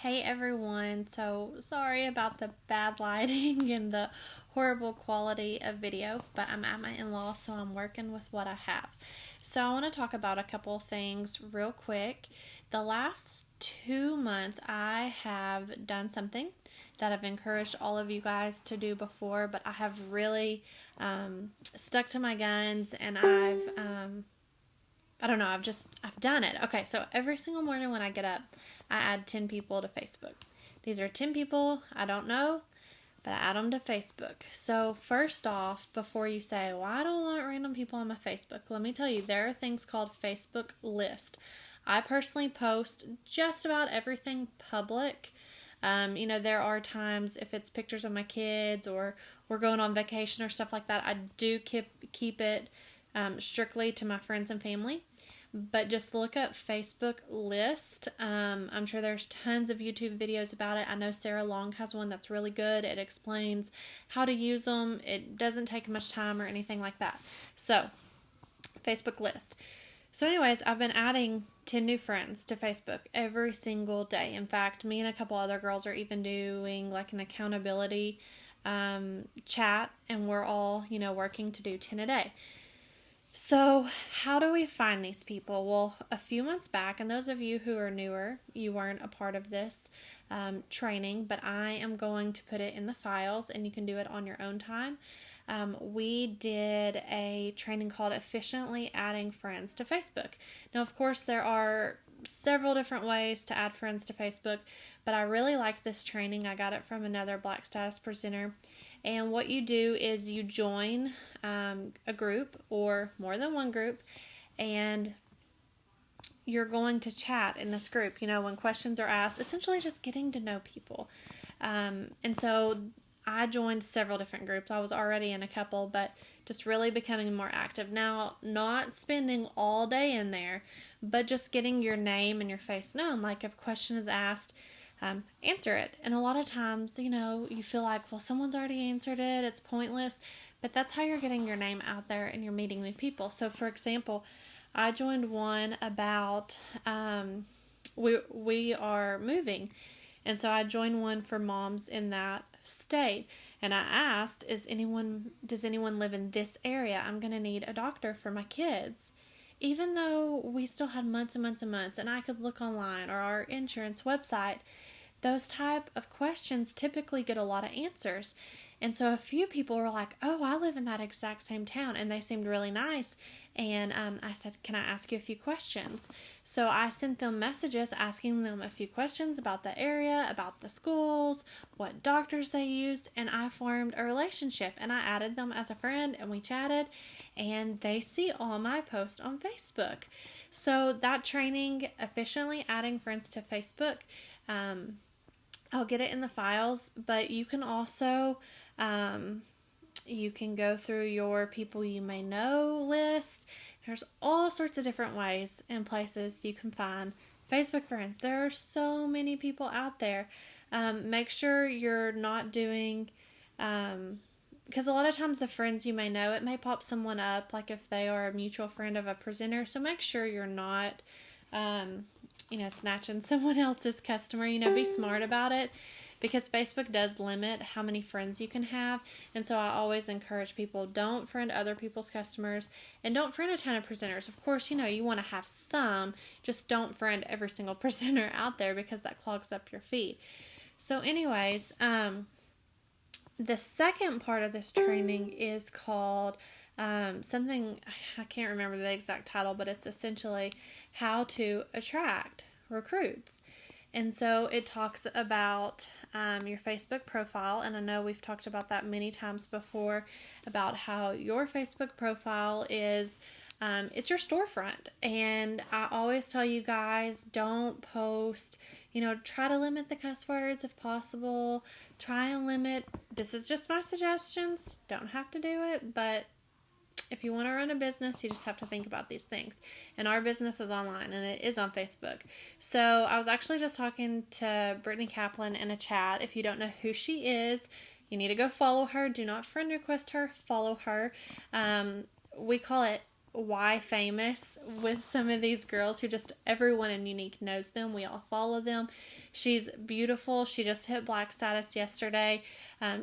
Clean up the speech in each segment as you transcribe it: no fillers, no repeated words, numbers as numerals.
Hey everyone, so sorry about the bad lighting and the horrible quality of video, but I'm at my in-laws, so I'm working with what I have. So I want to talk about a couple things real quick. The last 2 months, I have done something that I've encouraged all of you guys to do before, but I have really stuck to my guns, and I don't know, I've done it. Okay, so every single morning when I get up, I add 10 people to Facebook. These are 10 people I don't know, but I add them to Facebook. So first off, before you say, well, I don't want random people on my Facebook, let me tell you, there are things called Facebook list. I personally post just about everything public. There are times if it's pictures of my kids or we're going on vacation or stuff like that, I do keep it strictly to my friends and family. But just look up Facebook list. I'm sure there's tons of YouTube videos about it. I know Sarah Long has one that's really good. It explains how to use them. It doesn't take much time or anything like that. So, Facebook list. So anyways, I've been adding 10 new friends to Facebook every single day. In fact, me and a couple other girls are even doing like an accountability chat, and we're all, working to do 10 a day. So, how do we find these people? Well, a few months back, and those of you who are newer, you weren't a part of this training, but I am going to put it in the files and you can do it on your own time. We did a training called Efficiently Adding Friends to Facebook. Now, of course, there are several different ways to add friends to Facebook, but I really liked this training. I got it from another Black Status presenter. And what you do is you join a group or more than one group, and you're going to chat in this group, when questions are asked, essentially just getting to know people. And so I joined several different groups. I was already in a couple, but just really becoming more active. Now, not spending all day in there, but just getting your name and your face known. Like if a question is asked, answer it. And a lot of times, you feel like, well, someone's already answered it, it's pointless, but that's how you're getting your name out there and you're meeting new people. So for example, I joined one about, we are moving. And so I joined one for moms in that state. And I asked, does anyone live in this area? I'm going to need a doctor for my kids. Even though we still had months and months and months, and I could look online or our insurance website, those type of questions typically get a lot of answers. And so a few people were like, oh, I live in that exact same town, and they seemed really nice. And I said, can I ask you a few questions? So I sent them messages asking them a few questions about the area, about the schools, what doctors they used, and I formed a relationship. And I added them as a friend, and we chatted, and they see all my posts on Facebook. So that training, Efficiently Adding Friends to Facebook, I'll get it in the files, but you can also, you can go through your people you may know list. There's all sorts of different ways and places you can find Facebook friends. There are so many people out there. Make sure you're not doing, because a lot of times the friends you may know, it may pop someone up, like if they are a mutual friend of a presenter. So make sure you're not, snatching someone else's customer. Be smart about it, because Facebook does limit how many friends you can have. And so I always encourage people, don't friend other people's customers and don't friend a ton of presenters. Of course, you want to have some, just don't friend every single presenter out there because that clogs up your feed. So anyways, the second part of this training is called something, I can't remember the exact title, but it's essentially how to attract recruits. And so it talks about your Facebook profile, and I know we've talked about that many times before, about how your Facebook profile is, it's your storefront. And I always tell you guys, don't post, try to limit the cuss words if possible. Try and limit, this is just my suggestions, don't have to do it, but if you want to run a business, you just have to think about these things. And our business is online, and it is on Facebook. So I was actually just talking to Brittany Kaplan in a chat. If you don't know who she is, you need to go follow her. Do not friend request her. Follow her. We call it why famous with some of these girls who just everyone in Younique knows them. We all follow them. She's beautiful. She just hit black status yesterday.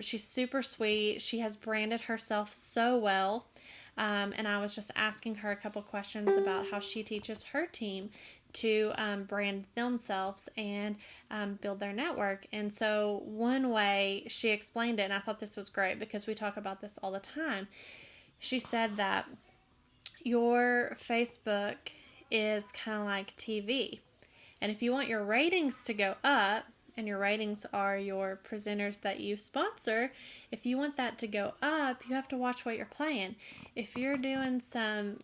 She's super sweet. She has branded herself so well. And I was just asking her a couple questions about how she teaches her team to brand themselves and build their network. And so one way she explained it, and I thought this was great because we talk about this all the time. She said that your Facebook is kind of like TV. And if you want your ratings to go up, and your ratings are your presenters that you sponsor, if you want that to go up, you have to watch what you're playing. If you're doing some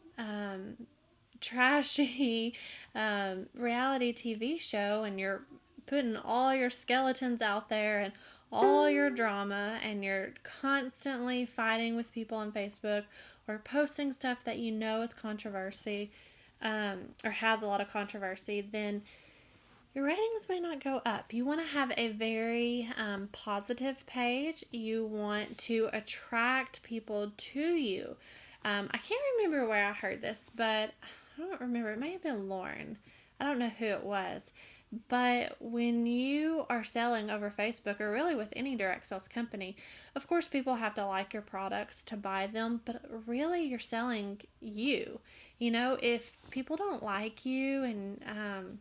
trashy reality TV show and you're putting all your skeletons out there and all your drama, and you're constantly fighting with people on Facebook or posting stuff that you know is controversy or has a lot of controversy, then your ratings may not go up. You want to have a very positive page. You want to attract people to you. I can't remember where I heard this, but I don't remember. It may have been Lauren. I don't know who it was. But when you are selling over Facebook, or really with any direct sales company, of course people have to like your products to buy them, but really you're selling you. You know, if people don't like you and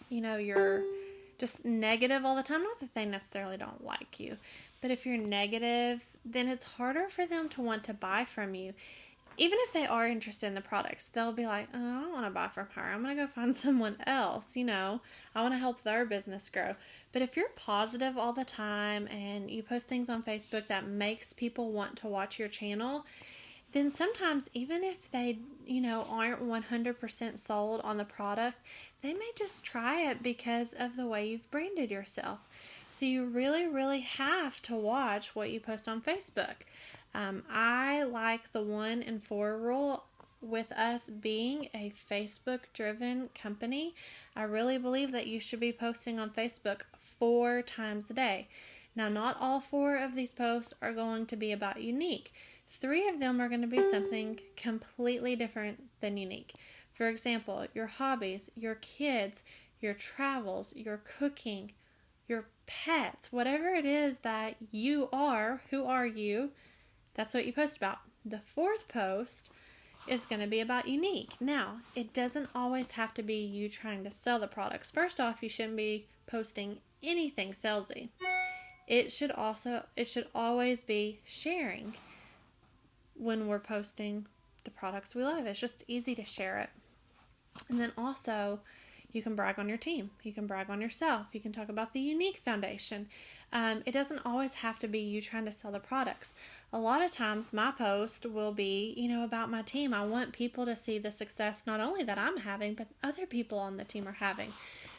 you're just negative all the time, not that they necessarily don't like you, but if you're negative, then it's harder for them to want to buy from you. Even if they are interested in the products, they'll be like, oh, I don't want to buy from her. I'm going to go find someone else. I want to help their business grow. But if you're positive all the time and you post things on Facebook that makes people want to watch your channel, then sometimes even if they, aren't 100% sold on the product, they may just try it because of the way you've branded yourself. So you really, really have to watch what you post on Facebook. I like the 1 in 4 rule. With us being a Facebook-driven company, I really believe that you should be posting on Facebook 4 times a day. Now, not all 4 of these posts are going to be about Younique. 3 of them are going to be something completely different than Younique. For example, your hobbies, your kids, your travels, your cooking, your pets, whatever it is that you are, who are you, that's what you post about. The 4th post is going to be about Younique. Now, it doesn't always have to be you trying to sell the products. First off, you shouldn't be posting anything salesy. It should always be sharing when we're posting the products we love. It's just easy to share it. And then also, you can brag on your team. You can brag on yourself. You can talk about the Younique Foundation. It doesn't always have to be you trying to sell the products. A lot of times my post will be, about my team. I want people to see the success not only that I'm having, but other people on the team are having.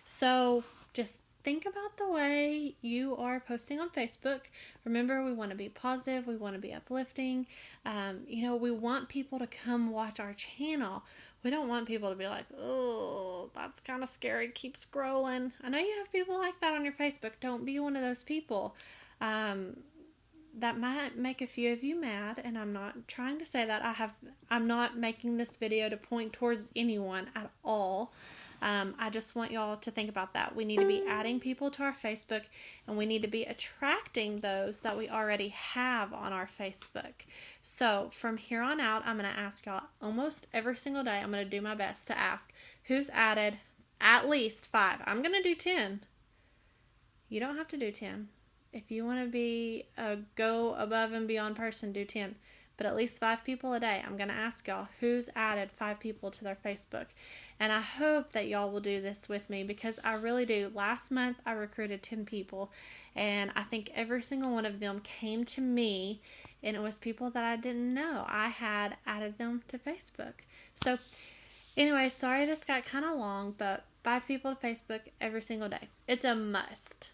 So just think about the way you are posting on Facebook. Remember, we want to be positive. We want to be uplifting. We want people to come watch our channel. We don't want people to be like, oh, that's kind of scary. Keep scrolling. I know you have people like that on your Facebook. Don't be one of those people. That might make a few of you mad, and I'm not trying to say that. I'm not making this video to point towards anyone at all. I just want y'all to think about that. We need to be adding people to our Facebook, and we need to be attracting those that we already have on our Facebook. So from here on out, I'm going to ask y'all almost every single day. I'm going to do my best to ask who's added at least 5. I'm going to do 10. You don't have to do 10. If you want to be a go above and beyond person, do 10. But at least 5 people a day. I'm going to ask y'all who's added 5 people to their Facebook. And I hope that y'all will do this with me, because I really do. Last month, I recruited 10 people, and I think every single one of them came to me, and it was people that I didn't know. I had added them to Facebook. So anyway, sorry this got kind of long, but 5 people to Facebook every single day. It's a must.